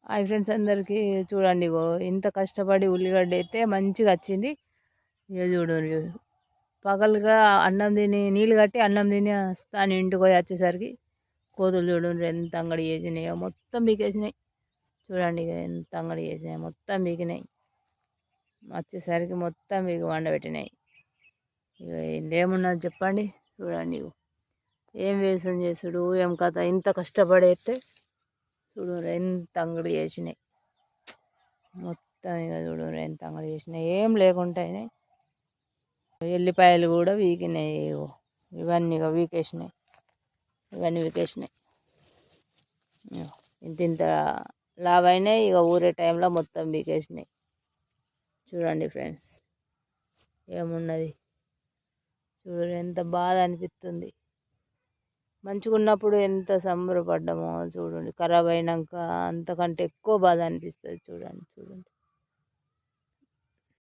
Hi friends అందరికీ చూడండి ఇగో ఇంత కష్టపడి ఉల్లిగడ్డ అయితే మంచిగా వచ్చింది. ఇక చూడండి పగలుగా అన్నం తిని నీళ్ళు కట్టి అన్నం తిని వస్తాను ఇంటికి పోయి వచ్చేసరికి కోతులు చూడండి ఎంత అంగడి చేసినాయో మొత్తం బీకేసినాయి. చూడండి ఇక ఎంత అంగడి చేసినాయి మొత్తం బీకినాయి. వచ్చేసరికి మొత్తం ఇక వండబెట్టినాయి. ఇక ఏమున్నది చెప్పండి. చూడండి ఏం వ్యవసాయం చేసుడు ఏం కథ ఇంత కష్టపడైతే చూడు ఎంత అంగడి చేసినాయి మొత్తం. ఇక చూడు ఎంత అంగడి చేసినాయి ఏం లేకుంటాయి. ఎల్లిపాయలు కూడా వీకినాయి. ఇవన్నీ ఇక వీకేసినాయి. ఇవన్నీ వీకేసినాయి. ఇంత ఇంత లావైనాయి. ఇక ఊరే టైంలో మొత్తం వీకేసినాయి. చూడండి ఫ్రెండ్స్ ఏమున్నది. చూడు ఎంత బాధ అనిపిస్తుంది. మంచిగా ఉన్నప్పుడు ఎంత సంబరపడ్డామో చూడండి. ఖరాబ్ అయినాక అంతకంటే ఎక్కువ బాధ అనిపిస్తుంది. చూడండి.